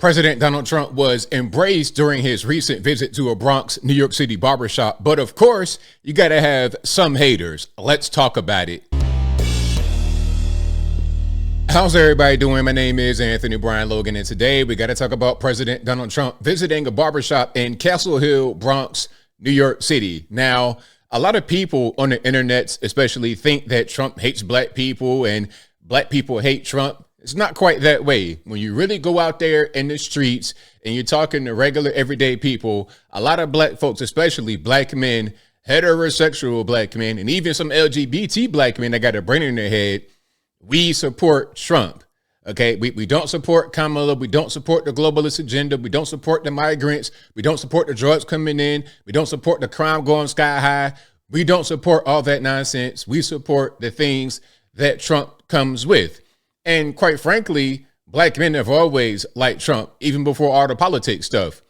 President Donald Trump was embraced during his recent visit to a Bronx, New York City barbershop. But of course, you got to have some haters. Let's talk about it. How's everybody doing? My name is Anthony Brian Logan, and today we got to talk about President Donald Trump visiting a barbershop in Castle Hill, Bronx, New York City. Now, a lot of people on the internet especially think that Trump hates black people and black people hate Trump. It's not quite that way. When you really go out there in the streets and you're talking to regular everyday people, a lot of black folks, especially black men, heterosexual black men, and even some LGBT black men that got a brain in their head, we support Trump. Okay, we don't support Kamala. We don't support the globalist agenda. We don't support the migrants. We don't support the drugs coming in. We don't support the crime going sky high. We don't support all that nonsense. We support the things that Trump comes with. And quite frankly, black men have always liked Trump, even before all the politics stuff.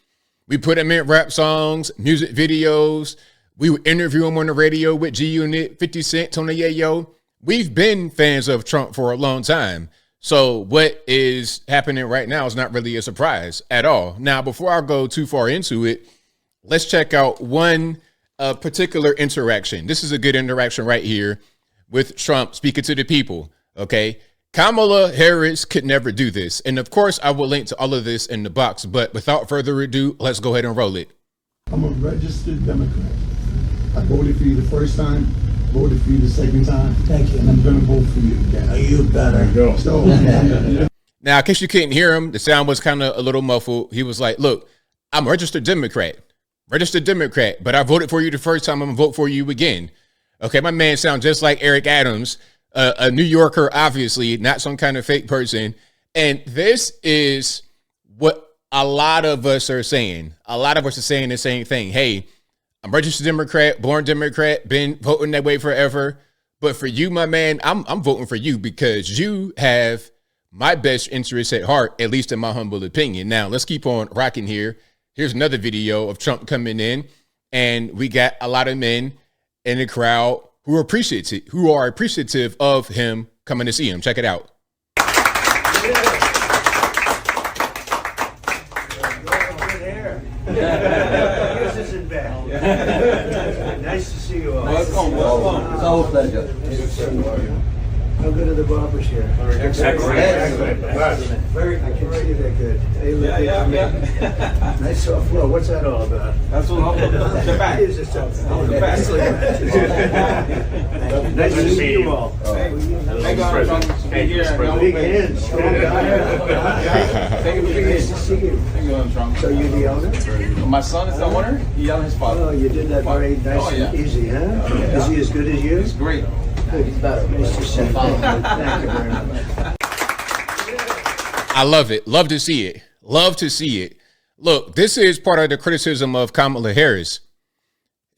We put him in rap songs, music videos. We would interview him on the radio with G Unit, 50 Cent, Tony Yayo. We've been fans of Trump for a long time. So what is happening right now is not really a surprise at all. Now, before I go too far into it, let's check out one particular interaction. This is a good interaction right here with Trump speaking to the people. Okay. Kamala Harris could never do this. And of course, I will link to all of this in the box. But without further ado, let's go ahead and roll it. I'm a registered Democrat. I voted for you the first time, voted for you the second time. Thank you. And I'm going to vote for you again. You better go. So, now, in case you couldn't hear him, the sound was kind of a little muffled. He was like, look, I'm a registered Democrat, but I voted for you the first time. I'm going to vote for you again. Okay, my man sounds just like Eric Adams. A New Yorker, obviously, not some kind of fake person. And this is what a lot of us are saying. A lot of us are saying the same thing. Hey, I'm registered Democrat, born Democrat, been voting that way forever. But for you, my man, I'm voting for you because you have my best interests at heart, at least in my humble opinion. Now, let's keep on rocking here. Here's another video of Trump coming in, and we got a lot of men in the crowd who are appreciative of him coming to see him. Check it out. Nice to see you all. Welcome. It's always a pleasure. How good are the barbers here? Excellent. Very good. I can see they're good. They look good. Nice soft floor. What's that all about? That's what I'm the back. Is this something? Nice to meet you all. Big hands. Strong guy. Nice to see you. So you're the owner? My son is the owner. He's on his father. Oh, you did that very nice and easy, huh? Is he as good as you? He's great. He's better. Nice to see you. Thank you very much. I love it. Love to see it. Love to see it. Look, this is part of the criticism of Kamala Harris.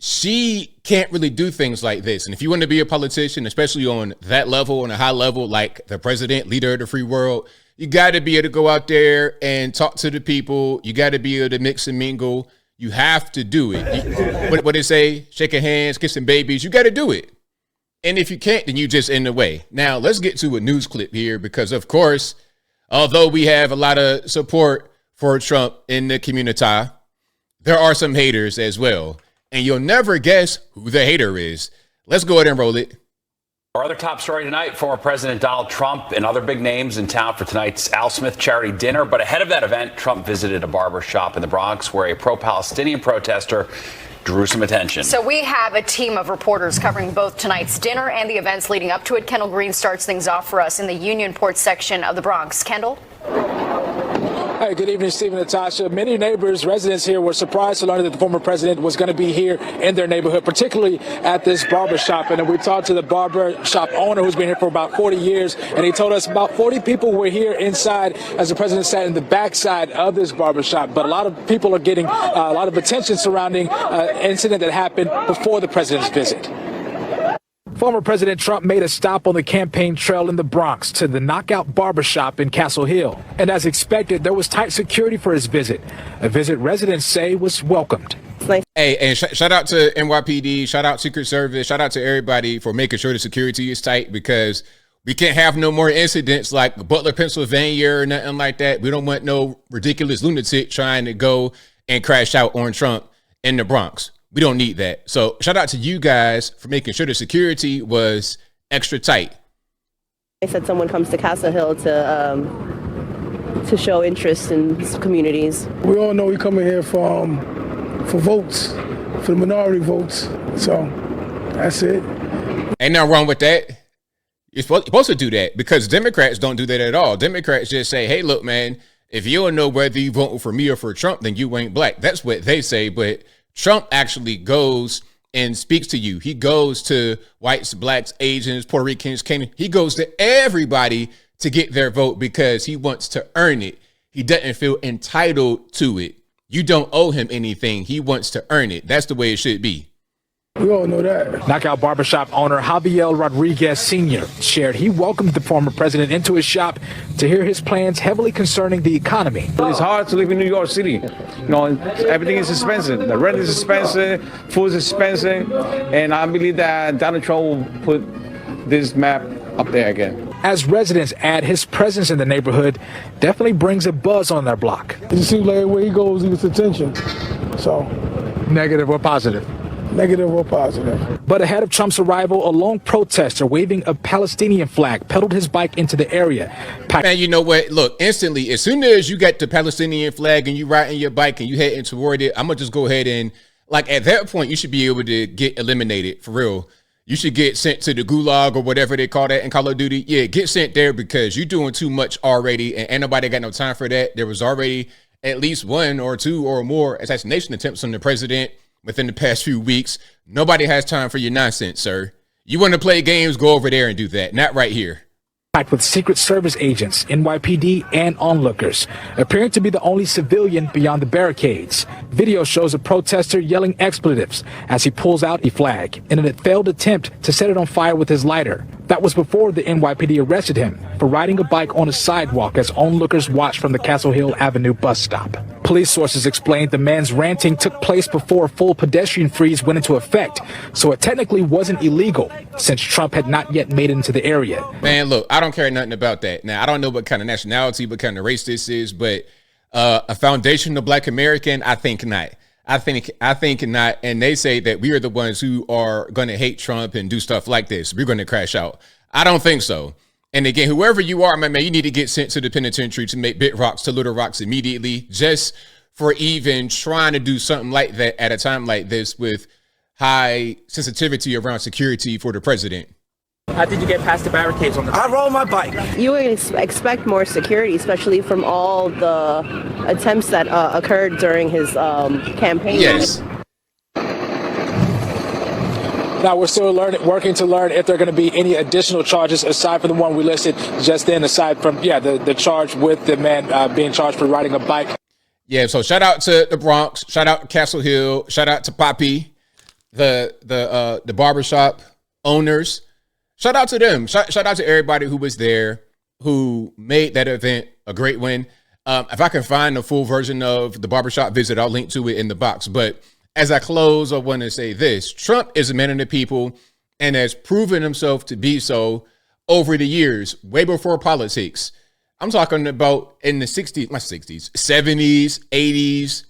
She can't really do things like this. And if you want to be a politician, especially on that level, on a high level, like the president, leader of the free world, you got to be able to go out there and talk to the people. You got to be able to mix and mingle. You have to do it. What they say, shaking hands, kissing babies, you got to do it. And if you can't, then you just in the way. Now, let's get to a news clip here because, of course, although we have a lot of support for Trump in the community, there are some haters as well. And you'll never guess who the hater is. Let's go ahead and roll it. Our other top story tonight, former President Donald Trump and other big names in town for tonight's Al Smith charity dinner. But ahead of that event, Trump visited a barbershop in the Bronx where a pro-Palestinian protester drew some attention. So we have a team of reporters covering both tonight's dinner and the events leading up to it. Kendall Green starts things off for us in the Unionport section of the Bronx. Kendall? Hey, good evening, Steve and Natasha. Many neighbors, residents here were surprised to learn that the former president was going to be here in their neighborhood, particularly at this barbershop. And we talked to the barbershop owner who's been here for about 40 years, and he told us about 40 people were here inside as the president sat in the backside of this barbershop. But a lot of people are getting a lot of attention surrounding an incident that happened before the president's visit. Former President Trump made a stop on the campaign trail in the Bronx to the Knockout Barbershop in Castle Hill. And as expected, there was tight security for his visit, a visit residents say was welcomed. Hey, and shout out to NYPD, shout out Secret Service, shout out to everybody for making sure the security is tight, because We can't have no more incidents like Butler, Pennsylvania or nothing like that. We don't want no ridiculous lunatic trying to go and crash out on Trump in the Bronx. We don't need that. So shout out to you guys for making sure the security was extra tight. They said someone comes to Castle Hill to show interest in communities. We all know we coming here for votes, for the minority votes. So that's it. Ain't nothing wrong with that. You're supposed to do that because Democrats don't do that at all. Democrats just say, hey, look, man, if you don't know whether you vote for me or for Trump, then you ain't black. That's what they say. But Trump actually goes and speaks to you. He goes to whites, blacks, Asians, Puerto Ricans, Canadians. He goes to everybody to get their vote because he wants to earn it. He doesn't feel entitled to it. You don't owe him anything. He wants to earn it. That's the way it should be. We all know that. Knockout Barbershop owner Javier Rodriguez Sr. shared he welcomed the former president into his shop to hear his plans heavily concerning the economy. It's hard to live in New York City. You know, everything is expensive. The rent is expensive, food is expensive, and I believe that Donald Trump will put this map up there again. As residents add, his presence in the neighborhood definitely brings a buzz on their block. It seems like where he goes, he gets attention. So, Negative or positive? negative or positive. But ahead of Trump's arrival, a lone protester waving a Palestinian flag pedaled his bike into the area. Man, you know what? Look, instantly, as soon as you get the Palestinian flag and you riding your bike and you heading toward it, I'm going to just go ahead and, like, at that point, you should be able to get eliminated, for real. You should get sent to the gulag or whatever they call that in Call of Duty. Yeah, get sent there because you're doing too much already and ain't nobody got no time for that. There was already at least one or two or more assassination attempts on the president within the past few weeks. Nobody has time for your nonsense, sir. You want to play games, go over there and do that. Not right here. With Secret Service agents, NYPD, and onlookers, appearing to be the only civilian beyond the barricades. Video shows a protester yelling expletives as he pulls out a flag in a failed attempt to set it on fire with his lighter. That was before the NYPD arrested him for riding a bike on a sidewalk as onlookers watched from the Castle Hill Avenue bus stop. Police sources explained the man's ranting took place before a full pedestrian freeze went into effect, so it technically wasn't illegal since Trump had not yet made it into the area. Man, look, I don't care nothing about that. Now, I don't know what kind of nationality, what kind of race this is, but a foundational Black American, I think not. I think not. And they say that we are the ones who are going to hate Trump and do stuff like this. We're going to crash out. I don't think so. And again, whoever you are, my man, you need to get sent to the penitentiary to make big rocks to little rocks immediately, just for even trying to do something like that at a time like this with high sensitivity around security for the president. How did you get past the barricades on the bike? I roll my bike. You would expect more security, especially from all the attempts that occurred during his campaign. Yes. Now, we're still working to learn if there are going to be any additional charges aside from the one we listed just then, aside from, the charge with the man being charged for riding a bike. Yeah, so shout out to the Bronx, shout out to Castle Hill, shout out to Poppy, the barbershop owners. Shout out to them. Shout out to everybody who was there, who made that event a great one. If I can find the full version of the barbershop visit, I'll link to it in the box. But as I close, I want to say this. Trump is a man of the people and has proven himself to be so over the years, way before politics. I'm talking about in the 60s, not 60s, 70s, 80s,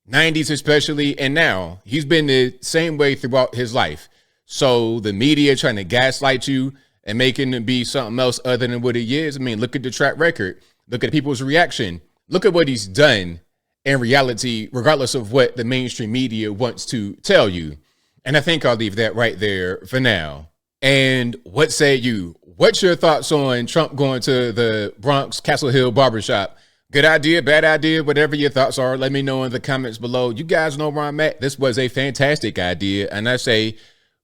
90s especially, and now. He's been the same way throughout his life. So the media trying to gaslight you and making him be something else other than what he is. I mean, look at the track record. Look at people's reaction. Look at what he's done in reality, regardless of what the mainstream media wants to tell you. And I think I'll leave that right there for now. And what say you? What's your thoughts on Trump going to the Bronx Castle Hill barbershop? Good idea, bad idea, whatever your thoughts are, let me know in the comments below. You guys know where I'm at. This was a fantastic idea. And I say,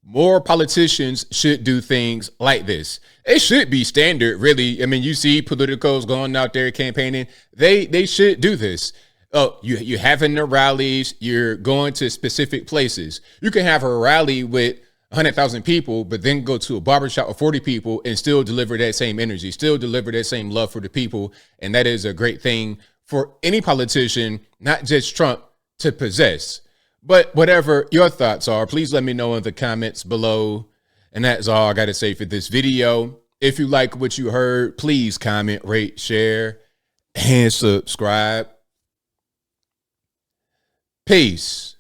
more politicians should do things like this. It should be standard, really. I mean, you see politicals going out there campaigning. They should do this. Oh, you're having the rallies. You're going to specific places. You can have a rally with 100,000 people, but then go to a barbershop with 40 people and still deliver that same energy, still deliver that same love for the people. And that is a great thing for any politician, not just Trump, to possess. But whatever your thoughts are, please let me know in the comments below. And that's all I got to say for this video. If you like what you heard, please comment, rate, share, and subscribe. Peace.